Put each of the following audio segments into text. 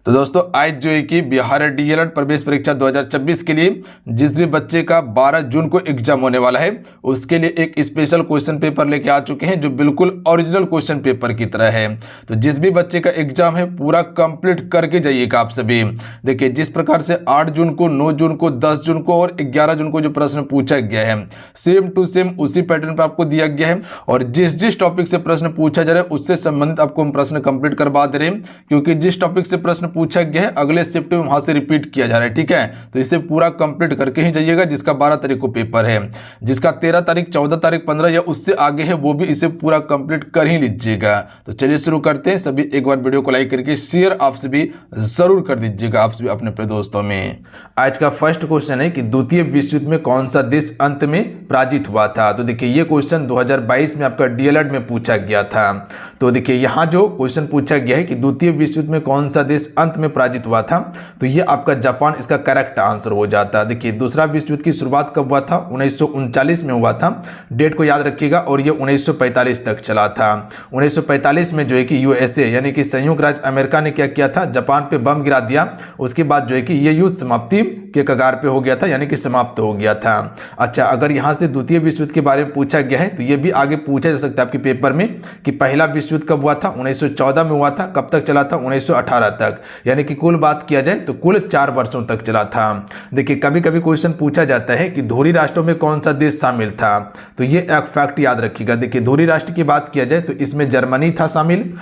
तो दोस्तों आज जो है कि बिहार डीएलएड प्रवेश परीक्षा 2026 के लिए जिस भी बच्चे का 12 जून को एग्जाम होने वाला है उसके लिए एक स्पेशल क्वेश्चन पेपर लेके आ चुके हैं जो बिल्कुल ओरिजिनल क्वेश्चन पेपर की तरह है। तो जिस भी बच्चे का एग्जाम है पूरा कंप्लीट करके जाइएगा आप सभी। देखिए जिस प्रकार से 8 जून को, 9 जून को, 10 जून को और 11 जून को जो प्रश्न पूछा गया है सेम टू सेम उसी पैटर्न पर आपको दिया गया है और जिस जिस टॉपिक से प्रश्न पूछा जा रहा है उससे संबंधित आपको हम प्रश्न कंप्लीट करवा दे रहे हैं, क्योंकि जिस टॉपिक से प्रश्न पूछा गया है अगले शिफ्ट में वहां से रिपीट किया जा रहा है। ठीक है, तो इसे पूरा कंप्लीट करके ही जाइएगा। जिसका 12 तारीख को पेपर है, जिसका 13 तारीख, 14 तारीख, 15 या उससे आगे है वो भी इसे पूरा कंप्लीट कर ही लीजिएगा। तो चलिए शुरू करते हैं। सभी एक बार वीडियो को लाइक करके शेयर आप सभी जरूर कर दीजिएगा आप सभी अपने दोस्तों में। आज का फर्स्ट क्वेश्चन है कि द्वितीय विश्व युद्ध में कौन सा देश अंत में पराजित हुआ था। तो देखिए ये क्वेश्चन 2022 में आपका डीएलएड में पूछा गया था। तो देखिए यहाँ जो क्वेश्चन पूछा गया है कि द्वितीय विश्व युद्ध में कौन सा देश अंत में पराजित हुआ था, तो ये आपका जापान इसका करेक्ट आंसर हो जाता है। देखिए दूसरा विश्व युद्ध की शुरुआत कब हुआ था, 1939 में हुआ था। डेट को याद रखिएगा और ये 1945 तक चला था। 1945 में जो है कि यूएसए यानी कि संयुक्त राज्य अमेरिका ने क्या किया था, जापान पे बम गिरा दिया। उसके बाद जो है कि ये युद्ध समाप्ति के कगार पे हो गया था, यानी कि समाप्त हो गया था। अच्छा, अगर यहाँ से द्वितीय विश्व युद्ध के बारे में पूछा गया है तो ये भी आगे पूछा जा सकता है आपके पेपर में कि पहला विश्व युद्ध कब हुआ था, 1914 में हुआ था। कब तक चला था, 1918 तक। यानी कि कुल बात किया जाए तो कुल 4 वर्षों तक चला था। देखिए कभी कभी क्वेश्चन पूछा जाता है कि धुरी राष्ट्रों में कौन सा देश शामिल था, तो ये एक फैक्ट याद रखिएगा। देखिए धुरी राष्ट्र की बात किया जाए तो इसमें जर्मनी था शामिल,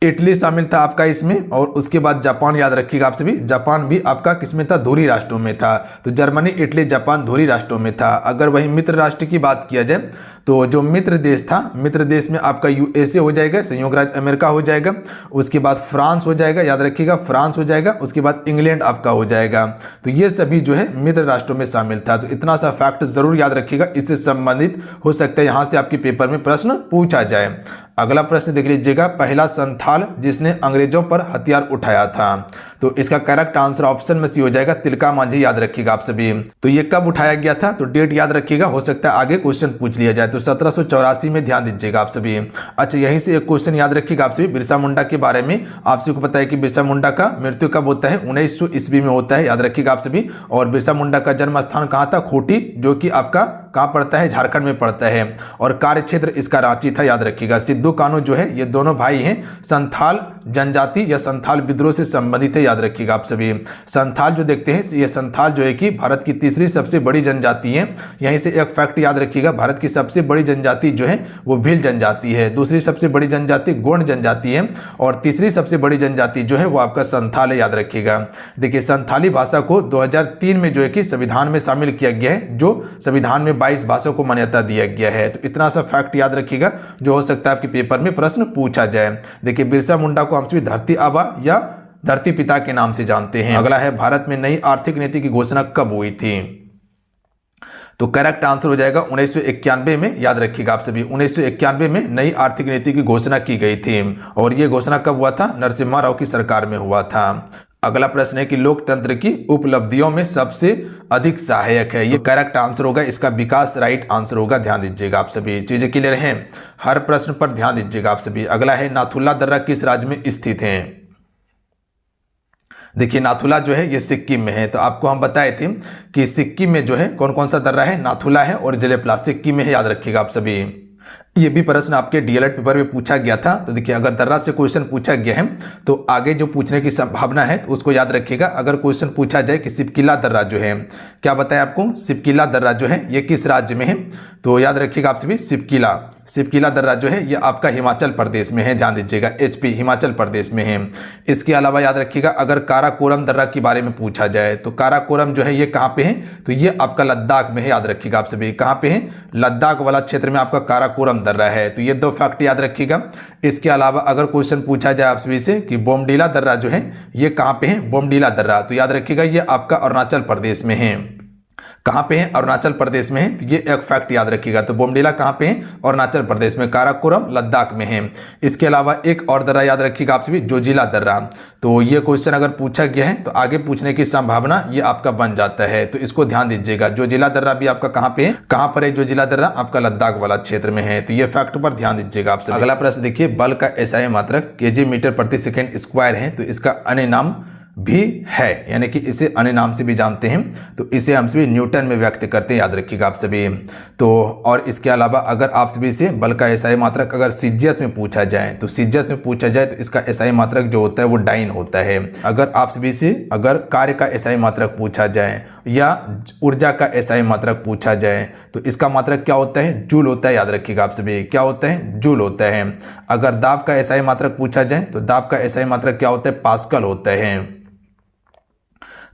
इटली शामिल था आपका इसमें, और उसके बाद जापान याद रखिएगा आप सभी। जापान भी आपका किसमें था, धुरी राष्ट्रों में था। तो जर्मनी, इटली, जापान धुरी राष्ट्रों में था। अगर वही मित्र राष्ट्र की बात किया जाए तो जो मित्र देश था, मित्र देश में आपका यूएसए हो जाएगा, संयुक्त राज्य अमेरिका हो जाएगा। उसके बाद फ्रांस हो जाएगा, याद रखिएगा फ्रांस हो जाएगा। उसके बाद इंग्लैंड आपका हो जाएगा। तो ये सभी जो है मित्र राष्ट्रों में शामिल था। तो इतना सा फैक्ट जरूर याद रखिएगा, इससे संबंधित हो सकता है यहाँ से आपके पेपर में प्रश्न पूछा जाए। अगला प्रश्न देख लीजिएगा, पहला संथाल जिसने अंग्रेजों पर हथियार उठाया था। तो इसका करेक्ट आंसर ऑप्शन में सी हो जाएगा तिलका मांझी, याद रखिएगा आप सभी। तो ये कब उठाया गया था, तो डेट याद रखिएगा, हो सकता है आगे क्वेश्चन पूछ लिया जाए। तो 1784 में ध्यान दीजिएगा आप सभी। अच्छा, यहीं से एक क्वेश्चन याद रखिएगा आप सभी बिरसा मुंडा के बारे में। आप सभी को पता है कि बिरसा मुंडा का मृत्यु कब होता है, 1900 ईस्वी में होता है, याद रखिएगा आप सभी। और बिरसा मुंडा का जन्म स्थान कहाँ था, खूंटी, जो कि आपका कहाँ पड़ता है, झारखंड में पड़ता है। और कार्य क्षेत्र इसका रांची था, याद रखिएगा। सिद्धू कान्हू जो है ये दोनों भाई हैं, संथाल जनजाति या संथाल विद्रोह से संबंधित है, याद रखिएगा आप सभी। संथाल जो देखते हैं ये संथाल जो है कि भारत की तीसरी सबसे बड़ी जनजाति है। यहीं से एक फैक्ट याद रखिएगा, भारत की सबसे बड़ी जनजाति जो है वो भील जनजाति है। दूसरी सबसे बड़ी जनजाति गोंड जनजाति है और तीसरी सबसे बड़ी जनजाति जो है वो आपका संथाल है, याद रखिएगा। देखिए संथाली भाषा को 2003 में जो है कि संविधान में शामिल किया गया है, जो संविधान में 22 भाषाओं को मान्यता दिया गया है। तो इतना सा फैक्ट याद रखिएगा जो हो सकता है आपके पेपर में प्रश्न पूछा जाए। देखिए बिरसा मुंडा को हम सभी धरती आबा या धरती पिता के नाम से जानते हैं। अगला है, भारत में नई आर्थिक नीति की घोषणा कब हुई थी। तो करेक्ट आंसर हो जाएगा 1991 में, याद रखिएगा आप सभी। 1991 में नई आर्थिक नीति की घोषणा की गई थी और यह घोषणा कब हुआ था, नरसिम्हा राव की सरकार में हुआ था। अगला प्रश्न है कि लोकतंत्र की उपलब्धियों में सबसे अधिक सहायक है, ये करेक्ट आंसर होगा, इसका विकास राइट आंसर होगा। ध्यान दीजिएगा आप सभी, चीजें क्लियर हैं, हर प्रश्न पर ध्यान दीजिएगा आप सभी। अगला है, नाथुला दर्रा किस राज्य में स्थित है। देखिए नाथुला जो है ये सिक्किम में है। तो आपको हम बताए थे कि सिक्किम में जो है कौन कौन सा दर्रा है, नाथुला है और जलेपला सिक्किम में है, याद रखिएगा आप सभी। ये भी प्रश्न आपके डीएलएड पेपर में पूछा गया था। तो देखिए अगर दर्रा से क्वेश्चन पूछा गया है तो आगे जो पूछने की संभावना है तो उसको याद रखिएगा। अगर क्वेश्चन पूछा जाए कि सिपकिला दर्रा जो है, क्या बताएं आपको, सिपकिला दर्रा जो है ये किस राज्य में है, तो याद रखिएगा आप सभी सिपकिला दर्रा जो है ये आपका हिमाचल प्रदेश में है, ध्यान दीजिएगा, एचपी हिमाचल प्रदेश में है। इसके अलावा याद रखिएगा अगर काराकोरम दर्रा के बारे में पूछा जाए तो काराकोरम जो है ये कहाँ पे है, तो ये आपका लद्दाख में है, याद रखिएगा आप सभी। कहाँ पे है, लद्दाख वाला क्षेत्र में आपका काराकोरम दर्रा है। तो ये 2 फैक्ट याद रखिएगा। इसके अलावा अगर क्वेश्चन पूछा जाए आप सभी से कि बोमडीला दर्रा जो है ये कहाँ पे है, बोमडीला दर्रा, तो याद रखिएगा ये आपका अरुणाचल प्रदेश में है। कहाँ पे है, अरुणाचल प्रदेश में है। तो ये एक फैक्ट याद रखिएगा। तो बोमडीला कहाँ पे है, अरुणाचल प्रदेश में, काराकोरम लद्दाख में है। इसके अलावा एक और दर्रा याद रखिएगा आप सभी, जोजिला दर्रा। तो ये क्वेश्चन अगर पूछा गया है तो आगे पूछने की संभावना ये आपका बन जाता है, तो इसको ध्यान दीजिएगा। जोजिला दर्रा भी आपका कहाँ पे है, कहाँ पर है जोजिला दर्रा, आपका लद्दाख वाला क्षेत्र में है। तो ये फैक्ट पर ध्यान दीजिएगा आप सभी। अगला प्रश्न देखिए, बल का एसआई मात्रक केजी मीटर प्रति सेकेंड स्क्वायर है, तो इसका अन्य नाम भी है, यानी कि इसे अन्य नाम से भी जानते हैं। तो इसे हम सभी न्यूटन में व्यक्त करते हैं, याद रखिएगा आप सभी। तो और इसके अलावा अगर आप सभी से बल का एसआई मात्रक अगर सीजीएस में पूछा जाए, तो सीजीएस में पूछा जाए तो इसका एसआई मात्रक जो होता है वो डाइन होता है। अगर आप सभी से अगर कार्य का एसआई मात्रक पूछा जाए या ऊर्जा का एसआई मात्रक पूछा जाए तो इसका मात्रक क्या होता है, जूल होता है, याद रखिएगा आप सभी। क्या होता है, जूल होता है। अगर दाब का एसआई मात्रक पूछा जाए तो दाब का एसआई मात्रक क्या होता है, पास्कल होता है,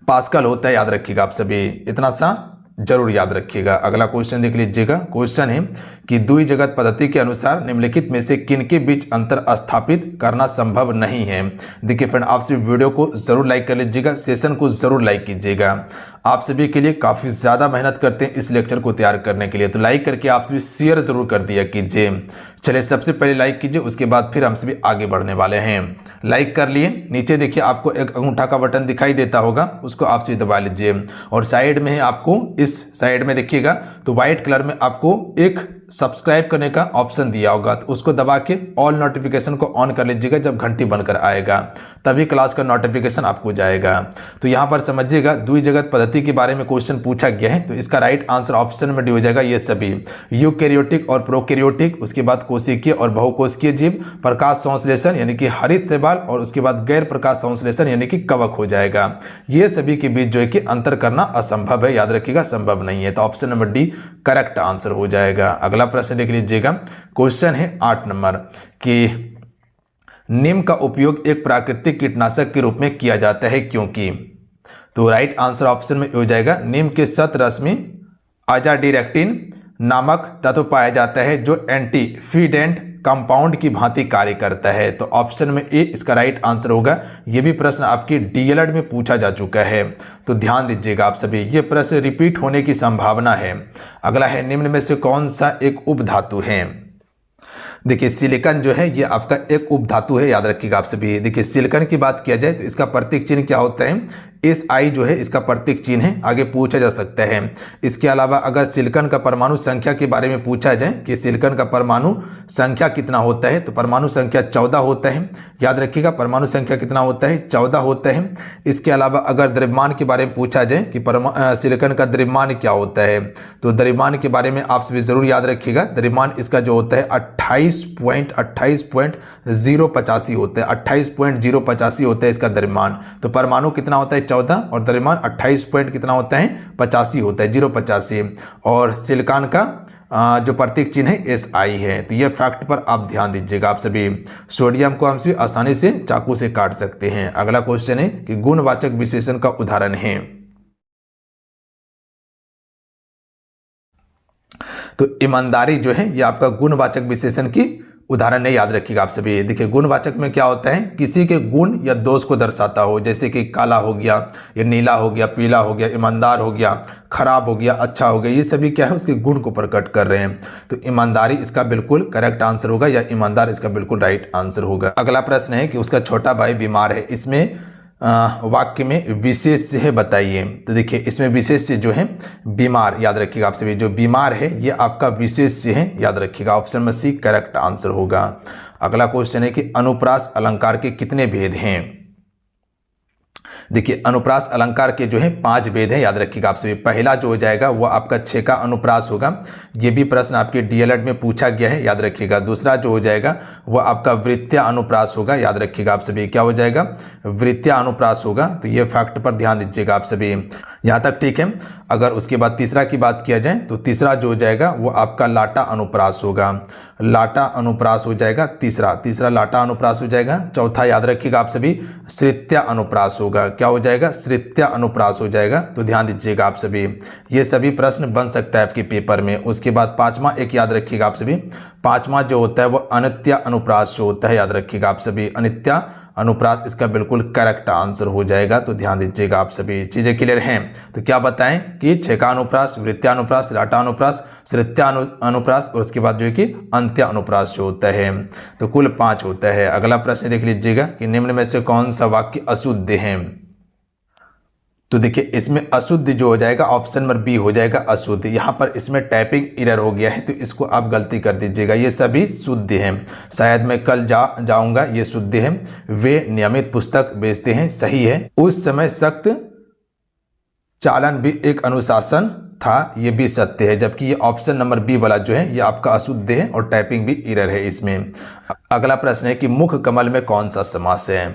पास्कल होता है, याद रखिएगा आप सभी। इतना सा जरूर याद रखिएगा। अगला क्वेश्चन देख लीजिएगा। क्वेश्चन है कि द्वि जगत पद्धति के अनुसार निम्नलिखित में से किन के बीच अंतर स्थापित करना संभव नहीं है। देखिए फ्रेंड, आप सभी वीडियो को जरूर लाइक कर लीजिएगा, सेशन को जरूर लाइक कीजिएगा। आप सभी के लिए काफ़ी ज़्यादा मेहनत करते हैं इस लेक्चर को तैयार करने के लिए, तो लाइक करके आप सभी शेयर जरूर कर दिया कीजिए। चलिए सबसे पहले लाइक कीजिए, उसके बाद फिर हम सभी आगे बढ़ने वाले हैं। लाइक कर लिए, नीचे देखिए आपको एक अंगूठा का बटन दिखाई देता होगा, उसको आप सभी दबा लीजिए। और साइड में है आपको, इस साइड में देखिएगा तो व्हाइट कलर में आपको एक सब्सक्राइब करने का ऑप्शन दिया होगा, तो उसको दबा के ऑल नोटिफिकेशन को ऑन कर लीजिएगा। जब घंटी बनकर आएगा तभी क्लास का नोटिफिकेशन आपको जाएगा। तो यहाँ पर समझिएगा द्वि जगत पद्धति के बारे में क्वेश्चन पूछा गया है, तो इसका राइट आंसर ऑप्शन में डी हो जाएगा ये सभी, यूकैरियोटिक और प्रोकैरियोटिक, उसके बाद कोशिकीय और बहुकोशिकीय जीव, प्रकाश संश्लेषण यानी कि हरित शैवाल, और उसके बाद गैर प्रकाश संश्लेषण यानी कि कवक हो जाएगा। ये सभी के बीच जो है कि अंतर करना असंभव है, याद रखिएगा, संभव नहीं है। तो option number D correct answer हो जाएगा। अगला प्रश्न देख लीजिएगा। क्वेश्चन है 8 नंबर कि नीम का उपयोग एक प्राकृतिक कीटनाशक के रूप में किया जाता है क्योंकि। तो राइट आंसर ऑप्शन में हो जाएगा नीम के शत रस में अजाडिरेक्टिन नामक तत्व पाया जाता है जो एंटीफिडेंट कंपाउंड की भांति कार्य करता है। तो ऑप्शन में ए इसका राइट आंसर होगा। यह भी प्रश्न आपकी डीएलएड में पूछा जा चुका है, तो ध्यान दीजिएगा आप सभी, ये प्रश्न रिपीट होने की संभावना है। अगला है निम्न में से कौन सा एक उपधातु है। देखिए सिलिकॉन जो है ये आपका एक उपधातु है, याद रखिएगा आप सभी। देखिए सिलिकॉन की बात किया जाए तो इसका प्रतीक चिन्ह क्या होता है, SI जो है इसका प्रतीक चिन्ह है, आगे पूछा जा सकता है। इसके अलावा अगर सिलिकॉन का परमाणु संख्या के बारे में पूछा जाए कि सिलिकॉन का परमाणु संख्या कितना होता है, तो परमाणु संख्या 14 होता है, याद रखिएगा। परमाणु संख्या कितना होता है, 14 होता है। इसके अलावा अगर द्रव्यमान के बारे में पूछा जाए कि सिलिकॉन का द्रव्यमान क्या होता है, तो द्रव्यमान के बारे में आप सभी जरूर याद रखिएगा। द्रव्यमान इसका जो होता है 28.085 होता है, 28.085 होता है इसका द्रव्यमान। तो परमाणु कितना होता है 14 और द्रव्यमान 28 पॉइंट कितना होता है 85 होता है, 085। और सिलिकॉन का जो प्रतीक चिन्ह है SI है। तो ये फैक्ट पर आप ध्यान दीजिएगा आप सभी। सोडियम को हम सभी आसानी से चाकू से काट सकते हैं। अगला क्वेश्चन है कि गुणवाचक विशेषण का उदाहरण है। तो ईमानदारी जो है ये आपका गुणवाचक विशेषण की उदाहरण है, याद रखिएगा आप सभी। देखिए गुणवाचक में क्या होता है, किसी के गुण या दोष को दर्शाता हो, जैसे कि काला हो गया, या नीला हो गया, पीला हो गया, ईमानदार हो गया, खराब हो गया, अच्छा हो गया, ये सभी क्या है उसके गुण को प्रकट कर रहे हैं। तो ईमानदारी इसका बिल्कुल करेक्ट आंसर होगा, या ईमानदार इसका बिल्कुल राइट आंसर होगा। अगला प्रश्न है कि उसका छोटा भाई बीमार है, इसमें वाक्य में विशेष्य है बताइए। तो देखिए इसमें विशेष्य जो है बीमार, याद रखिएगा आप सभी, जो बीमार है ये आपका विशेष्य है, याद रखिएगा। ऑप्शन में सी करेक्ट आंसर होगा। अगला क्वेश्चन है कि अनुप्रास अलंकार के कितने भेद हैं। देखिए अनुप्रास अलंकार के जो है 5 भेद हैं, याद रखिएगा आप सभी। पहला जो हो जाएगा वो आपका 6 का अनुप्रास होगा, ये भी प्रश्न आपके डीएलएड में पूछा गया है, याद रखिएगा। दूसरा जो हो जाएगा वो आपका वृत्तीय अनुप्रास होगा, याद रखिएगा आप सभी। क्या हो जाएगा, वृत्तीय अनुप्रास होगा। तो ये फैक्ट पर ध्यान दीजिएगा आप सभी, यहाँ तक ठीक है। अगर उसके बाद तीसरा की बात किया जाए तो तीसरा जो हो जाएगा वो आपका लाटा अनुप्रास होगा, लाटा अनुप्रास हो जाएगा तीसरा लाटा अनुप्रास हो जाएगा। चौथा याद रखिएगा आप सभी श्रित्य अनुप्रास होगा। क्या हो जाएगा, श्रित्य अनुप्रास हो जाएगा। तो ध्यान दीजिएगा आप सभी, ये सभी प्रश्न बन सकता है आपके पेपर में। उसके बाद पांचवा एक याद रखिएगा आप सभी, पांचवा जो होता है वो अनित्य अनुप्रास जो होता है, याद रखिएगा आप सभी। अनित्य अनुप्रास इसका बिल्कुल करेक्ट आंसर हो जाएगा। तो ध्यान दीजिएगा आप सभी, चीजें क्लियर हैं। तो क्या बताएं कि 6 का अनुप्रास, वृत्तीय अनुप्रास, लाटा अनुप्रास, श्रित्य अनुप्रास, और उसके बाद जो है कि अंत्य अनुप्रास जो होता है। तो कुल 5 होता है। अगला प्रश्न देख लीजिएगा कि निम्न में से कौन सा वाक्य अशुद्ध है। तो देखिए इसमें अशुद्ध जो हो जाएगा ऑप्शन नंबर बी हो जाएगा अशुद्ध। यहाँ पर इसमें टाइपिंग एरर हो गया है तो इसको आप गलती कर दीजिएगा। ये सभी शुद्ध हैं। शायद मैं कल जाऊंगा, ये शुद्ध है। वे नियमित पुस्तक बेचते हैं, सही है। उस समय सख्त चालन भी एक अनुशासन था, ये भी सत्य है। जबकि ये ऑप्शन नंबर बी वाला जो है ये आपका अशुद्ध है और टाइपिंग भी एरर है इसमें। अगला प्रश्न है कि मुख्य कमल में कौन सा समास है।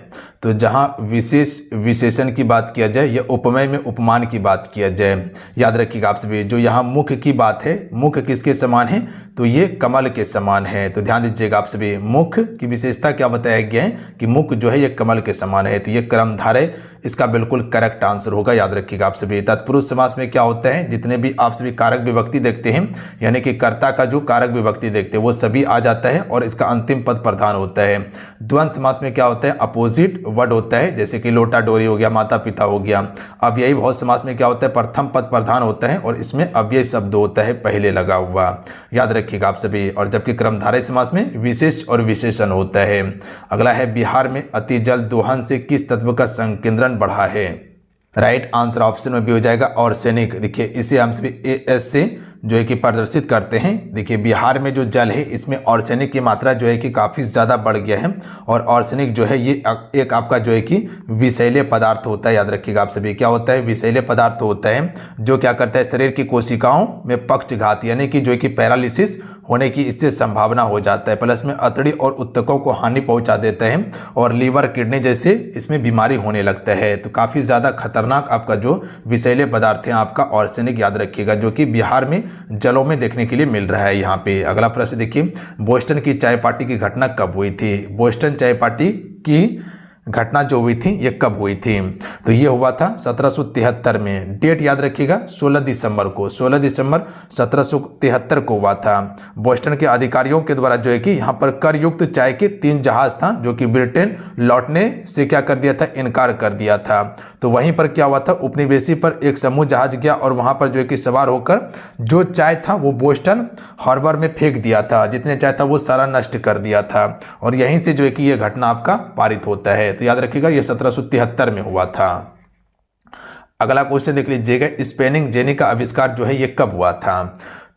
तो जहाँ विशेष विशेषण की बात किया जाए या उपमेय में उपमान की बात किया जाए, याद रखिएगा आप सभी, जो यहाँ मुख्य की बात है, मुख्य किसके समान है, तो ये कमल के समान है। तो ध्यान दीजिएगा आप सभी, मुख्य की विशेषता क्या बताया गया है कि मुख्य जो है ये कमल के समान है। तो ये कर्मधारय इसका बिल्कुल करेक्ट आंसर होगा, याद रखिएगा आप सभी। तत्पुरुष समास में क्या होता है, जितने भी आप सभी कारक विभक्ति देखते हैं, यानी कि कर्ता का जो कारक विभक्ति देखते हैं वो सभी आ जाता है और इसका अंतिम पद प्रधान होता है। द्वंद्व समास में क्या होता है, अपोजिट वर्ड होता है, जैसे कि लोटा डोरी हो गया, माता पिता हो गया। अव्ययी बहु समास में क्या होता है, प्रथम पद प्रधान होता है और इसमें अव्यय शब्द होता है पहले लगा हुआ, याद रखिएगा आप सभी। और जबकि कर्मधारय समास में विशेष और विशेषण होता है। अगला है बिहार में अति जल दोहन से किस तत्व का संकेंद्रण बढ़ा है। राइट आंसर ऑप्शन में भी हो जाएगा आर्सेनिक। देखिए इसे हम सभी एएस से जो है कि प्रदर्शित करते हैं। देखिए बिहार में जो जल है इसमें आर्सेनिक की मात्रा जो है कि काफ़ी ज़्यादा बढ़ गया है और आर्सेनिक जो है ये एक आपका जो है कि विषैले पदार्थ होता है, याद रखिएगा आप सभी। क्या होता है, विषैले पदार्थ होता है जो क्या करता है, शरीर की कोशिकाओं में पक्षघात यानी कि जो है कि पैरालिसिस होने की इससे संभावना हो जाता है। प्लस में अतड़ी और उत्तकों को हानि पहुंचा देता है और लीवर किडनी जैसे इसमें बीमारी होने लगता है। तो काफ़ी ज़्यादा खतरनाक आपका जो विषैले पदार्थ है आपका आर्सेनिक, याद रखिएगा, जो कि बिहार में जलों में देखने के लिए मिल रहा है यहाँ पे। अगला प्रश्न देखिए, बोस्टन की चाय पार्टी की घटना कब हुई थी। बोस्टन चाय पार्टी की घटना जो हुई थी ये कब हुई थी, तो ये हुआ था 1773 में। डेट याद रखिएगा 16 दिसंबर को, 16 दिसंबर 1773 को हुआ था। बोस्टन के अधिकारियों के द्वारा जो है कि यहाँ पर कर युक्त चाय के 3 जहाज था जो कि ब्रिटेन लौटने से क्या कर दिया था, इनकार कर दिया था। तो वहीं पर क्या हुआ था, उपनिवेशी पर एक समूह जहाज गया और वहाँ पर जो है कि सवार होकर जो चाय था वो बोस्टन हार्बर में फेंक दिया था। जितने चाय था वो सारा नष्ट कर दिया था और यहीं से जो है कि ये घटना आपका पारित होता है। तो याद रखिएगा ये 1773 में हुआ था। अगला क्वेश्चन देख लीजिएगा, स्पेनिंग जेनी का आविष्कार जो है ये कब हुआ था।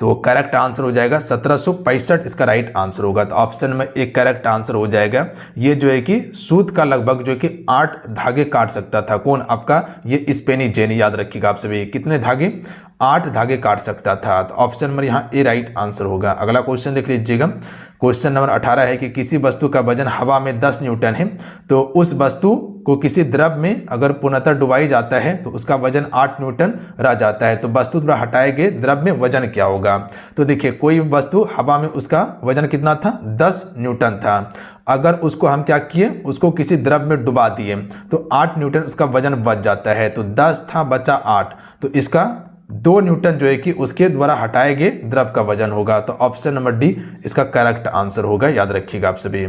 तो करेक्ट आंसर हो जाएगा 1765 इसका राइट आंसर होगा। तो ऑप्शन में एक करेक्ट आंसर हो जाएगा। ये जो है कि सूत का लगभग जो है कि 8 धागे काट सकता था। कौन, आपका ये स्पेनी जेनी, याद रखिएगा आप सभी। कितने धागे, 8 धागे काट सकता था। तो ऑप्शन नंबर यहाँ ए राइट आंसर होगा। अगला क्वेश्चन देख लीजिएगा, क्वेश्चन नंबर 18 है कि किसी वस्तु का वजन हवा में 10 न्यूटन है तो उस वस्तु को किसी द्रव में अगर पूर्णतः डुबाई जाता है तो उसका वजन 8 न्यूटन रह जाता है। तो वस्तु द्वारा हटाए गए द्रव में वजन क्या होगा। तो देखिए कोई वस्तु हवा में उसका वजन कितना था, 10 न्यूटन था। अगर उसको हम क्या किए, उसको किसी द्रव में डुबा दिए तो 8 न्यूटन उसका वजन बच जाता है। तो 10 था बचा 8, तो इसका 2 न्यूटन जो है कि उसके द्वारा हटाए गए द्रव का वजन होगा। तो ऑप्शन नंबर डी इसका करेक्ट आंसर होगा, याद रखिएगा आप सभी।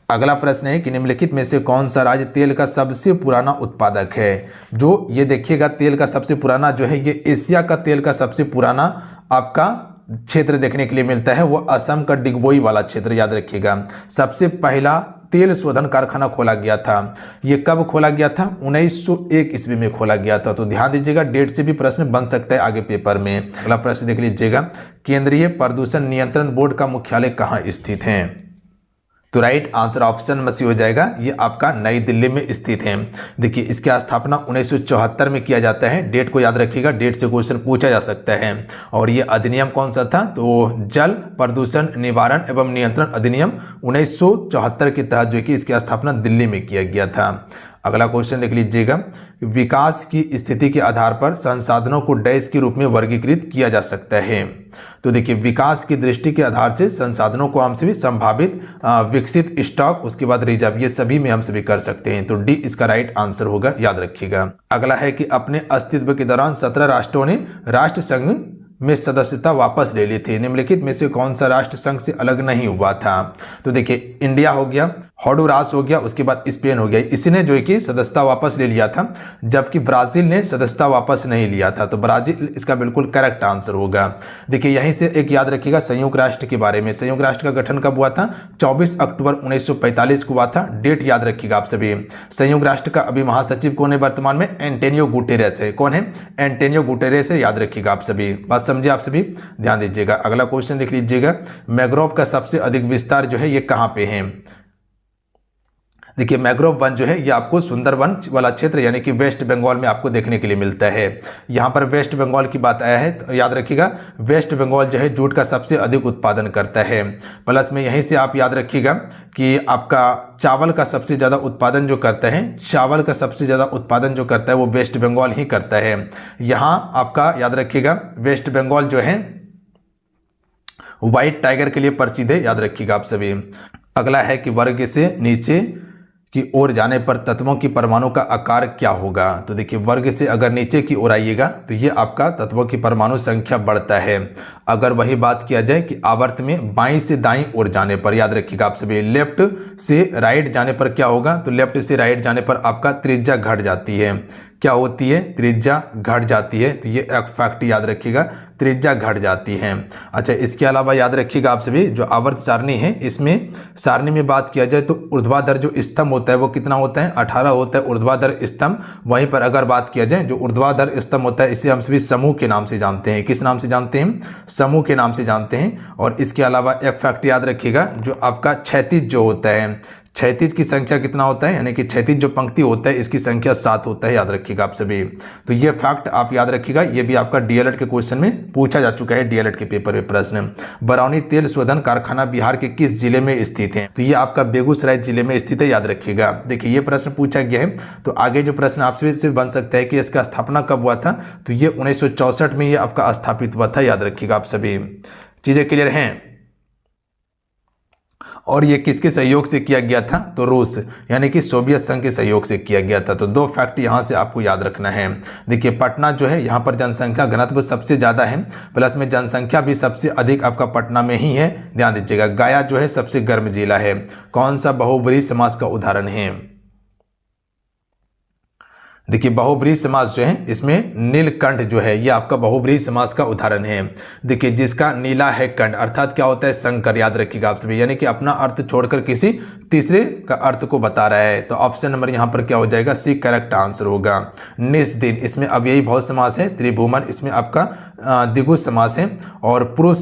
अगला प्रश्न है कि निम्नलिखित में से कौन सा राज्य तेल का सबसे पुराना उत्पादक है। जो ये देखिएगा तेल का सबसे पुराना जो है ये एशिया का तेल का सबसे पुराना आपका क्षेत्र देखने के लिए मिलता है, वो असम का डिगबोई वाला क्षेत्र, याद रखिएगा। सबसे पहला तेल शोधन कारखाना खोला गया था, ये कब खोला गया था, 1901 ईस्वी में खोला गया था। तो ध्यान दीजिएगा डेट से भी प्रश्न बन सकता है आगे पेपर में। अगला प्रश्न देख लीजिएगा, केंद्रीय प्रदूषण नियंत्रण बोर्ड का मुख्यालय कहाँ स्थित है। तो राइट आंसर ऑप्शन में सी हो जाएगा, ये आपका नई दिल्ली में स्थित है। देखिए इसकी स्थापना 1974 में किया जाता है। डेट को याद रखिएगा, डेट से क्वेश्चन पूछा जा सकता है। और ये अधिनियम कौन सा था, तो जल प्रदूषण निवारण एवं नियंत्रण अधिनियम 1974 के तहत जो कि इसकी स्थापना दिल्ली में किया गया था। अगला क्वेश्चन देख लीजिएगा, विकास की स्थिति के आधार पर संसाधनों को डैश के रूप में वर्गीकृत किया जा सकता है। तो देखिए विकास की दृष्टि के आधार से संसाधनों को हम सभी संभावित, विकसित, स्टॉक, उसके बाद रिजर्व, ये सभी में हम सभी कर सकते हैं। तो डी इसका राइट आंसर होगा, याद रखिएगा। अगला है कि अपने अस्तित्व के दौरान 17 राष्ट्रों ने राष्ट्र संघ में सदस्यता वापस ले ली थी? निम्नलिखित में से कौन सा राष्ट्र संघ से अलग नहीं हुआ था? तो देखिए इंडिया हो गया, होंडुरास हो गया, उसके बाद स्पेन हो गया, इसी ने जो है कि सदस्यता वापस ले लिया था, जबकि ब्राजील ने सदस्यता वापस नहीं लिया था। तो ब्राजील इसका बिल्कुल करेक्ट आंसर होगा। देखिए यहीं से एक याद रखिएगा संयुक्त राष्ट्र के बारे में। संयुक्त राष्ट्र का गठन कब हुआ था? 24 अक्टूबर 1945 को हुआ था। डेट याद रखिएगा आप सभी। संयुक्त राष्ट्र का अभी महासचिव कौन है वर्तमान में? एंटोनियो गुटेरेस है। कौन है? एंटोनियो गुटेरेस है, याद रखिएगा आप सभी। बात समझे आप सभी? ध्यान दीजिएगा। अगला क्वेश्चन देख लीजिएगा, मैंग्रोव का सबसे अधिक विस्तार जो है ये कहाँ पे है? देखिए मैंग्रोव वन जो है ये आपको सुंदरवन वाला क्षेत्र यानी कि वेस्ट बंगाल में आपको देखने के लिए मिलता है। यहाँ पर वेस्ट बंगाल की बात आया है तो याद रखिएगा वेस्ट बंगाल जो है जूट का सबसे अधिक उत्पादन करता है। प्लस में यहीं से आप याद रखिएगा कि आपका चावल का सबसे ज़्यादा उत्पादन जो करता है, चावल का सबसे ज़्यादा उत्पादन जो करता है वो वेस्ट बंगाल ही करता है। यहाँ आपका याद रखिएगा वेस्ट बंगाल जो है व्हाइट टाइगर के लिए प्रसिद्ध है, याद रखिएगा आप सभी। अगला है कि वर्ग से नीचे की ओर जाने पर तत्वों की परमाणु का आकार क्या होगा? तो देखिए वर्ग से अगर नीचे की ओर आइएगा तो ये आपका तत्वों की परमाणु संख्या बढ़ता है। अगर वही बात किया जाए कि आवर्त में बाईं से दाईं ओर जाने पर, याद रखिएगा आप सभी, लेफ्ट से राइट जाने पर क्या होगा? तो लेफ्ट से राइट जाने पर आपका त्रिज्या घट जाती है। क्या होती है? त्रिज्या घट जाती है। तो ये एक फैक्ट याद रखिएगा, त्रिज्या घट जाती है। अच्छा इसके अलावा याद रखिएगा आप सभी जो आवर्त सारणी है, इसमें सारणी में बात किया जाए तो ऊर्ध्वाधर जो स्तंभ होता है वो कितना होता है? 18 होता है ऊर्ध्वाधर स्तंभ। वहीं पर अगर बात किया जाए जो ऊर्ध्वाधर स्तंभ होता है इसे हम सभी समूह के नाम से जानते हैं। किस नाम से जानते हैं? समूह के नाम से जानते हैं। और इसके अलावा एक फैक्ट याद रखिएगा जो आपका क्षैतिज जो होता है, क्षैतिज की संख्या कितना होता है? यानी कि क्षैतिज जो पंक्ति होता है इसकी संख्या 7 होता है, याद रखिएगा आप सभी। तो ये फैक्ट आप याद रखिएगा, ये भी आपका डीएलएड के क्वेश्चन में पूछा जा चुका है, डीएलएड के पेपर में प्रश्न। बरौनी तेल शोधन कारखाना बिहार के किस जिले में स्थित है? तो ये आपका बेगूसराय जिले में स्थित है, याद रखिएगा। देखिए ये प्रश्न पूछा गया है तो आगे जो प्रश्न आपसे सिर्फ बन सकता है कि इसका स्थापना कब हुआ था? तो ये 1964 में ये आपका स्थापित हुआ था, याद रखिएगा आप सभी। चीजें क्लियर हैं? और ये किसके सहयोग से किया गया था? तो रूस यानी कि सोवियत संघ के सहयोग से किया गया था। तो दो फैक्ट यहाँ से आपको याद रखना है। देखिए पटना जो है यहाँ पर जनसंख्या घनत्व सबसे ज़्यादा है, प्लस में जनसंख्या भी सबसे अधिक आपका पटना में ही है, ध्यान दीजिएगा। गया जो है सबसे गर्म जिला है। कौन सा बहुब्रीहि समास का उदाहरण है? देखिए बहुब्रीहि समास जो है इसमें नीलकंठ जो है ये आपका बहुब्रीहि समास का उदाहरण है। देखिए जिसका नीला है कंठ अर्थात क्या होता है? शंकर, याद रखिएगा आप सभी। यानी कि अपना अर्थ छोड़कर किसी तीसरे का अर्थ को बता रहा है। तो ऑप्शन नंबर यहाँ पर क्या हो जाएगा? सी करेक्ट आंसर होगा। निस्दिन इसमें अब यही बहुत समास है। त्रिभुवन इसमें आपका द्विगु समास है। और पुरुष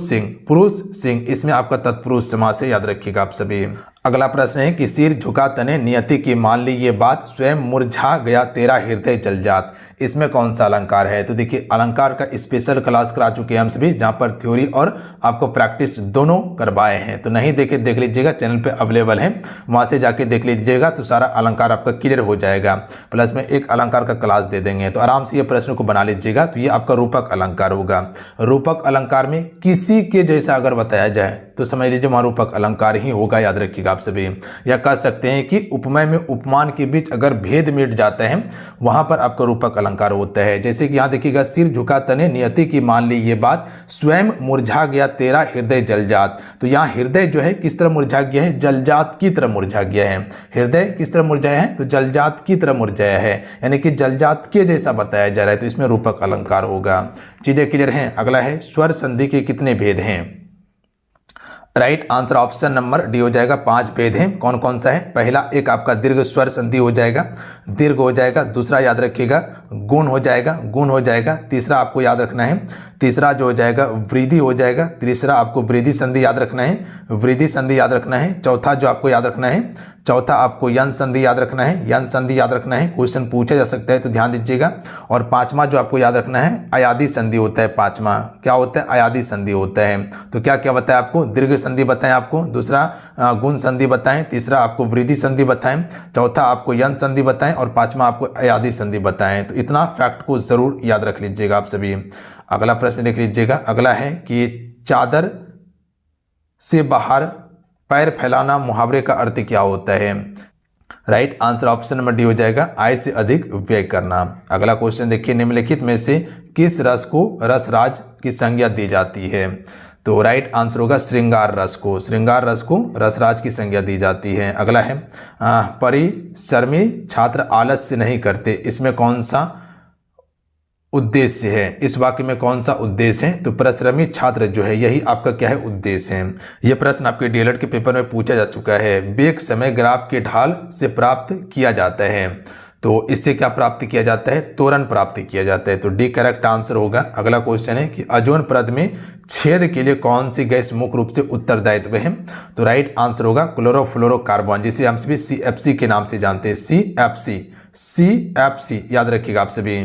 सिंह इसमें आपका तत्पुरुष समास है, याद रखिएगा आप सभी। अगला प्रश्न है कि सिर झुका तने नियति की मान ली ये बात, स्वयं मुरझा गया तेरा हृदय जल जात, इसमें कौन सा अलंकार है? तो देखिए अलंकार का स्पेशल क्लास करा चुके हैं हम सभी, जहां पर थ्योरी और आपको प्रैक्टिस दोनों करवाए हैं। तो नहीं देखे देख लीजिएगा, चैनल पे अवेलेबल है, वहां से जाके देख लीजिएगा तो सारा अलंकार आपका क्लियर हो जाएगा। प्लस में एक अलंकार का क्लास दे देंगे तो आराम से ये प्रश्न को बना लीजिएगा। तो ये आपका रूपक अलंकार होगा। रूपक अलंकार में किसी के जैसा अगर बताया जाए तो समझ लीजिए वहाँ रूपक अलंकार ही होगा, याद रखिएगा आप सभी। या कह सकते हैं कि उपमेय में उपमान के बीच अगर भेद मिट जाता है वहां पर आपका रूपक अलंकार होता है। जैसे कि यहाँ देखिएगा, सिर झुका तने नियति की मान ली ये बात, स्वयं मुरझा गया तेरा हृदय जल जात। तो यहाँ हृदय जो है किस तरह मुरझा गया है? जलजात की तरह मुरझा गया है। हृदय किस तरह मुरझाया है? तो जलजात की तरह मुरझाया है, यानी कि जलजात के जैसा बताया जा रहा है। तो इसमें रूपक अलंकार होगा। चीजें क्लियर हैं? अगला है स्वर संधि के कितने भेद हैं? Right answer option number D हो जाएगा। 5 भेद हैं। कौन कौन सा है? पहला एक आपका दीर्घ स्वर संधि हो जाएगा, दीर्घ हो जाएगा। दूसरा याद रखिएगा गुण हो जाएगा, गुण हो जाएगा। तीसरा आपको याद रखना है, तीसरा जो हो जाएगा वृद्धि हो जाएगा। तीसरा आपको वृद्धि संधि याद रखना है, वृद्धि संधि याद रखना है। चौथा जो आपको याद रखना है, चौथा आपको यन संधि याद रखना है, यन संधि याद रखना है। क्वेश्चन पूछा जा सकता है तो ध्यान दीजिएगा। और पांचवा जो आपको याद रखना है अयादी संधि होता है। पांचवा क्या होता है? अयादी संधि होता है। तो क्या क्या बताया आपको? दीर्घ संधि बताएं आपको, दूसरा गुण संधि बताएं, तीसरा आपको वृद्धि संधि बताएं, चौथा आपको यन संधि बताएं और पांचवा आपको अयादी संधि बताएं। तो इतना फैक्ट को जरूर याद रख लीजिएगा आप सभी। अगला प्रश्न देख लीजिएगा। अगला है कि चादर से बाहर पैर फैलाना मुहावरे का अर्थ क्या होता है? Right answer option number D हो जाएगा, आय से अधिक व्यय करना। अगला क्वेश्चन देखिए, निम्नलिखित में से किस रस को रसराज की संज्ञा दी जाती है? तो राइट आंसर होगा श्रृंगार रस को, श्रृंगार रस को रसराज की संज्ञा दी जाती है। अगला है परिश्रमी छात्र आलस्य नहीं करते, इसमें कौन सा उद्देश्य है? इस वाक्य में कौन सा उद्देश्य है? तो परिश्रमी छात्र जो है यही आपका क्या है, उद्देश्य है। यह प्रश्न आपके डीएलएड के पेपर में पूछा जा चुका है। वेग समय ग्राफ के ढाल से प्राप्त किया जाता है, तो इससे क्या प्राप्त किया जाता है? त्वरण प्राप्त किया जाता है, तो डी करेक्ट आंसर होगा। अगला क्वेश्चन है कि ओजोन परत में छेद के लिए कौन सी गैस मुख्य रूप से उत्तरदायित्व है? तो राइट आंसर होगा क्लोरोफ्लोरोकार्बन, जिसे हम सभी CFC के नाम से जानते हैं। CFC याद रखिएगा आप सभी,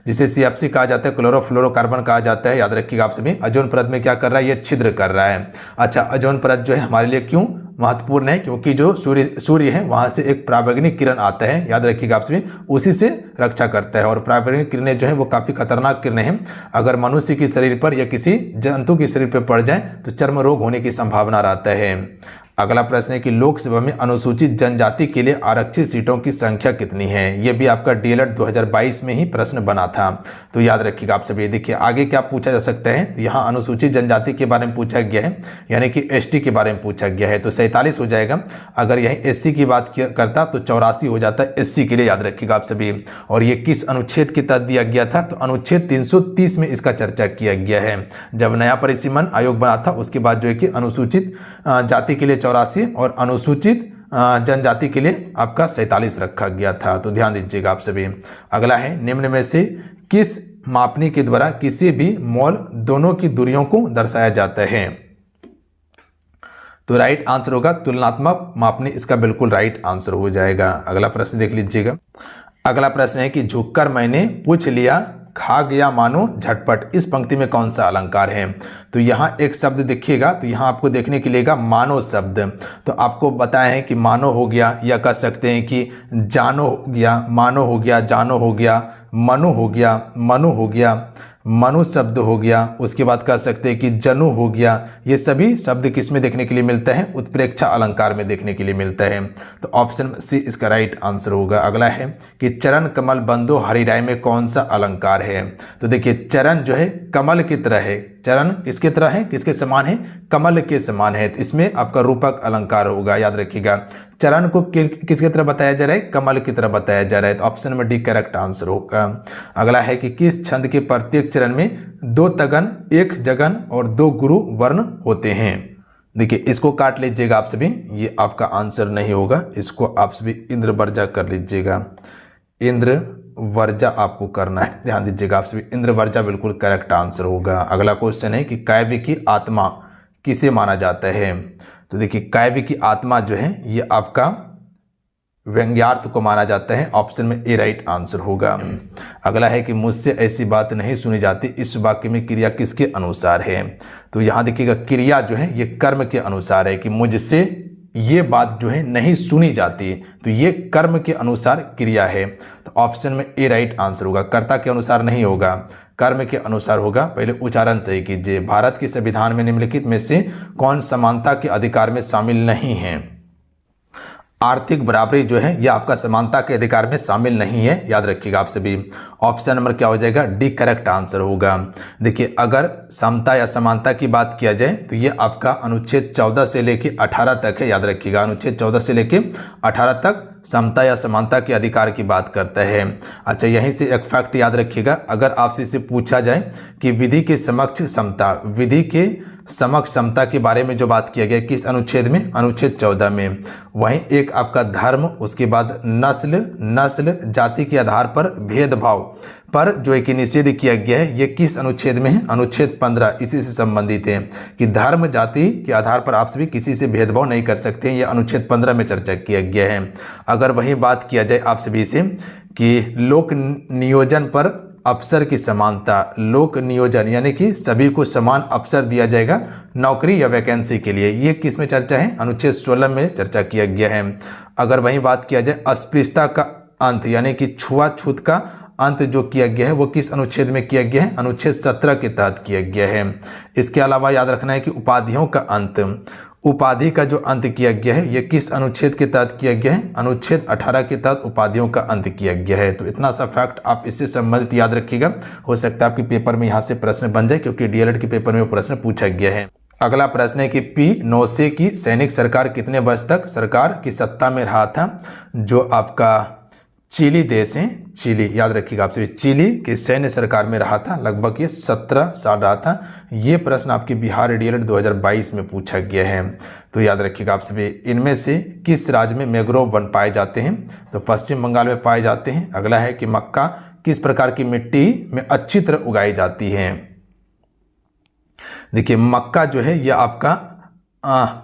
जिसे CFC कहा जाता है, क्लोरोफ्लोरोकार्बन कहा जाता है, याद रखिएगा आप सभी। ओजोन परत में क्या कर रहा है? ये छिद्र कर रहा है। अच्छा, ओजोन परत जो है हमारे लिए क्यों महत्वपूर्ण है? क्योंकि जो सूर्य है वहां से एक पराबैंगनी किरण आता है, याद रखिएगा आप सभी, उसी से रक्षा करता है। और पराबैंगनी किरणें जो है वो काफी खतरनाक किरणें हैं। अगर मनुष्य के शरीर पर या किसी जंतु के शरीर पर पड़ जाए तो चर्म रोग होने की संभावना रहता है। अगला प्रश्न है कि लोकसभा में अनुसूचित जनजाति के लिए आरक्षित सीटों की संख्या कितनी है? यह भी आपका डीएलएड 2022 में ही प्रश्न बना था, तो याद रखिएगा आप सभी। देखिए आगे क्या पूछा जा सकता है, तो यहाँ अनुसूचित जनजाति के बारे में पूछा गया है, यानी कि एसटी के बारे में पूछा गया है, तो 47 हो जाएगा। अगर यहीं एससी की बात करता तो 84 हो जाता है एससी के लिए, याद रखिएगा आप सभी। और ये किस अनुच्छेद के तहत दिया गया था? तो अनुच्छेद 330 में इसका चर्चा किया गया है। जब नया परिसीमन आयोग बना था उसके बाद जो है कि अनुसूचित जाति के लिए 84 और अनुसूचित जनजाति के लिए आपका 47 रखा गया था, तो ध्यान दीजिएगा आप सभी। अगला है, निम्न में से किस मापनी के द्वारा किसी भी मॉल दोनों की दूरियों को दर्शाया जाता है? तो राइट आंसर होगा तुलनात्मक मापनी, इसका बिल्कुल राइट आंसर हो जाएगा। अगला प्रश्न देख लीजिएगा। अगला प्रश्न है कि झुककर मैंने पूछ लिया खा गया मानो झटपट, इस पंक्ति में कौन सा अलंकार है? तो यहाँ एक शब्द दिखिएगा, तो यहाँ आपको देखने के लिए मानो शब्द, तो आपको बताया है कि मानो हो गया, या कह सकते हैं कि जानो हो गया, मानो हो गया, जानो हो गया, मनु हो गया, मनु हो गया, मनु शब्द हो गया, उसके बाद कह सकते हैं कि जनु हो गया। ये सभी शब्द किस में देखने के लिए मिलता है? उत्प्रेक्षा अलंकार में देखने के लिए मिलता है, तो ऑप्शन सी इसका राइट आंसर होगा। अगला है कि चरण कमल बंदो हरिराय में कौन सा अलंकार है? तो देखिए चरण जो है कमल की तरह है, चरण किसके तरह है, किसके समान है? कमल के समान है, तो इसमें आपका रूपक अलंकार होगा, याद रखिएगा। चरण को किसकी तरह बताया जा रहा है? कमल की तरह बताया जा रहा है, तो option number D correct answer होगा। अगला है कि किस छंद के प्रत्येक चरण में 2 तगन, 1 जगन और 2 गुरु वर्ण होते हैं? देखिए इसको काट लीजिएगा आप सभी, ये आपका आंसर नहीं होगा, इसको आप सभी इंद्र वर्जा कर लीजिएगा, इंद्र वर्जा आपको करना है, ध्यान दीजिएगा आप सभी, इंद्र वर्जा बिल्कुल करेक्ट आंसर होगा। अगला क्वेश्चन है कि काव्य की आत्मा किसे माना जाता है? तो देखिए काव्य की आत्मा जो है ये आपका व्यंग्यार्थ को माना जाता है, ऑप्शन में ए राइट आंसर होगा। अगला है कि मुझसे ऐसी बात नहीं सुनी जाती, इस वाक्य में क्रिया किसके अनुसार है? तो यहाँ देखिएगा क्रिया जो है ये कर्म के अनुसार है, कि मुझसे ये बात जो है नहीं सुनी जाती, तो ये कर्म के अनुसार क्रिया है, तो ऑप्शन में ए राइट आंसर होगा। कर्ता के अनुसार नहीं होगा, कर्म के अनुसार होगा। पहले उच्चारण सही कीजिए। भारत के संविधान में निम्नलिखित में से कौन समानता के अधिकार में शामिल नहीं है? आर्थिक बराबरी जो है यह आपका समानता के अधिकार में शामिल नहीं है, याद रखिएगा आप सभी। ऑप्शन नंबर क्या हो जाएगा? डी करेक्ट आंसर होगा। देखिए अगर समता या समानता की बात किया जाए तो ये आपका अनुच्छेद 14 से लेकर 18 तक है, याद रखिएगा। अनुच्छेद 14 से लेकर 18 तक समता या समानता के अधिकार की बात करता है। अच्छा यहीं से एक फैक्ट याद रखिएगा, अगर आपसे इसे पूछा जाए कि विधि के समक्ष समता, विधि के समक्ष समता के बारे में जो बात किया गया किस अनुच्छेद में? अनुच्छेद 14 में। वहीं एक आपका धर्म, उसके बाद नस्ल जाति के आधार पर भेदभाव पर जो है कि निषेध किया गया है, ये किस अनुच्छेद में है? अनुच्छेद 15 इसी से संबंधित है, कि धर्म जाति के आधार पर आप सभी किसी से भेदभाव नहीं कर सकते हैं, ये अनुच्छेद 15 में चर्चा किया गया है। अगर वही बात किया जाए आप सभी से कि लोक नियोजन पर अवसर की समानता, लोक नियोजन यानी कि सभी को समान अवसर दिया जाएगा नौकरी या वैकेंसी के लिए, ये किस में चर्चा है? अनुच्छेद 16 में चर्चा किया गया है। अगर वहीं बात किया जाए अस्पृश्यता का अंत यानी कि छुआछूत का अंत जो किया गया है वो किस अनुच्छेद में किया गया है? अनुच्छेद 17 के तहत किया गया है। इसके अलावा याद रखना है कि उपाधियों का अंत, उपाधि का जो अंत किया गया है ये किस अनुच्छेद के तहत किया गया है? अनुच्छेद 18 के तहत उपाधियों का अंत किया गया है। तो इतना सा फैक्ट आप इससे संबंधित याद रखिएगा, हो सकता है आपके पेपर में यहाँ से प्रश्न बन जाए, क्योंकि डीएलएड के पेपर में प्रश्न पूछा गया है। अगला प्रश्न है कि पी नौसे की सैनिक सरकार कितने वर्ष तक सरकार की सत्ता में रहा था? जो आपका चिली देश है, चिली याद रखिएगा आपसे, चिली की सैन्य सरकार में रहा था, लगभग ये 17 साल रहा था। ये प्रश्न आपके बिहार डीएलएड 2022 में पूछा गया है। तो याद रखिएगा आप सभी, इनमें से किस राज्य में मैंग्रोव वन पाए जाते हैं? तो पश्चिम बंगाल में पाए जाते हैं। अगला है कि मक्का किस प्रकार की मिट्टी में अच्छी तरह उगाई जाती है? देखिए मक्का जो है यह आपका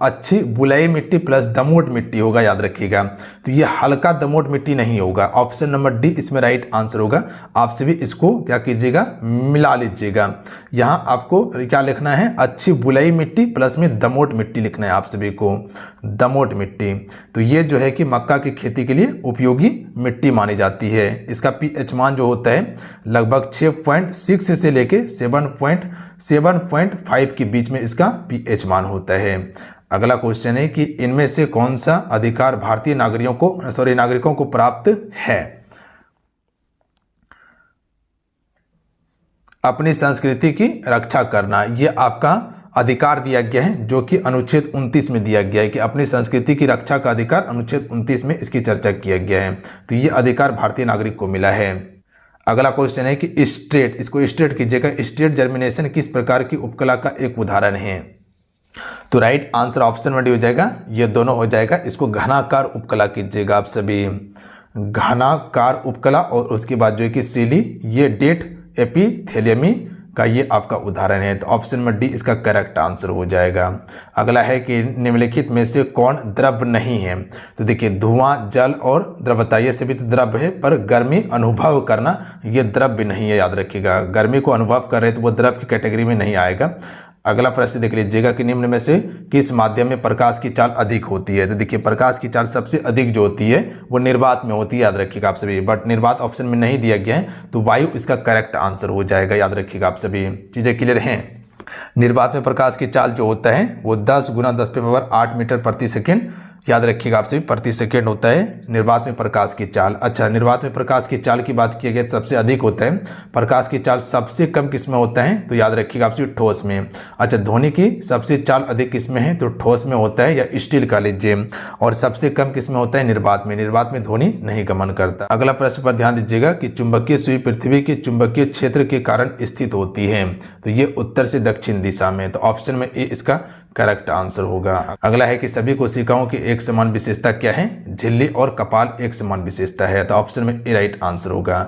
अच्छी बुलाई मिट्टी प्लस दमोट मिट्टी होगा, याद रखिएगा। तो ये हल्का दमोट मिट्टी नहीं होगा। ऑप्शन नंबर डी इसमें राइट आंसर होगा। आप सभी इसको क्या कीजिएगा, मिला लीजिएगा। यहाँ आपको क्या लिखना है, अच्छी बुलाई मिट्टी प्लस में दमोट मिट्टी लिखना है आप सभी को, दमोट मिट्टी। तो ये जो है कि मक्का की खेती के लिए उपयोगी मिट्टी मानी जाती है। इसका पीएच मान जो होता है लगभग 6.6 से लेके 7.5 के बीच में इसका पीएच मान होता है। अगला क्वेश्चन है कि इनमें से कौन सा अधिकार भारतीय नागरिकों को प्राप्त है? अपनी संस्कृति की रक्षा करना, ये आपका अधिकार दिया गया है, जो कि अनुच्छेद 29 में दिया गया है कि अपनी संस्कृति की रक्षा का अधिकार अनुच्छेद 29 में इसकी चर्चा किया गया है। तो ये अधिकार भारतीय नागरिक को मिला है। अगला क्वेश्चन है कि स्ट्रेट, इसको स्ट्रेट कीजिएगा, स्ट्रेट जर्मिनेशन किस प्रकार की उपकला का एक उदाहरण है? तो राइट आंसर ऑप्शन में डी हो जाएगा, ये दोनों हो जाएगा। इसको घनाकार उपकला कीजिएगा आप सभी, घनाकार उपकला। और उसके बाद जो है कि सीली, ये डेट एपिथेलियमी का ये आपका उदाहरण है। तो ऑप्शन में डी इसका करेक्ट आंसर हो जाएगा। अगला है कि निम्नलिखित में से कौन द्रव नहीं है? तो देखिए धुआं, जल और द्रवता, ये सभी तो द्रव है, पर गर्मी अनुभव करना ये द्रव्य नहीं है, याद रखिएगा। गर्मी को अनुभव कर रहे तो वो द्रव की कैटेगरी में नहीं आएगा। अगला प्रश्न देख लीजिएगा कि निम्न में से किस माध्यम में प्रकाश की चाल अधिक होती है? तो देखिए प्रकाश की चाल सबसे अधिक जो होती है वो निर्वात में होती है, याद रखिएगा आप सभी। बट निर्वात ऑप्शन में नहीं दिया गया है, तो वायु इसका करेक्ट आंसर हो जाएगा, याद रखिएगा आप सभी। चीज़ें क्लियर हैं? निर्वात में प्रकाश की चाल जो होता है वो 10 × 10⁸ मीटर प्रति सेकेंड, याद रखिएगा आप सभी, प्रति सेकेंड होता है निर्वात में प्रकाश की चाल। अच्छा, निर्वात में प्रकाश की चाल की बात की गई तो सबसे अधिक होता है। प्रकाश की चाल सबसे कम किस में होता है? तो याद रखिएगा आप सभी, ठोस में। अच्छा, ध्वनि की सबसे चाल अधिक किस में है? तो ठोस में होता है, या स्टील का लीजिए। और सबसे कम किस में होता है? निर्वात में। निर्वात में ध्वनि नहीं गमन करता। अगला प्रश्न पर ध्यान दीजिएगा कि चुंबकीय सुई पृथ्वी के चुंबकीय क्षेत्र के कारण स्थित होती है। तो ये उत्तर से दक्षिण दिशा में। तो ऑप्शन में ए इसका करेक्ट आंसर होगा। अगला है कि सभी कोशिकाओं की एक समान विशेषता क्या है? झिल्ली और कपाल एक समान विशेषता है। तो ऑप्शन में ए राइट आंसर होगा।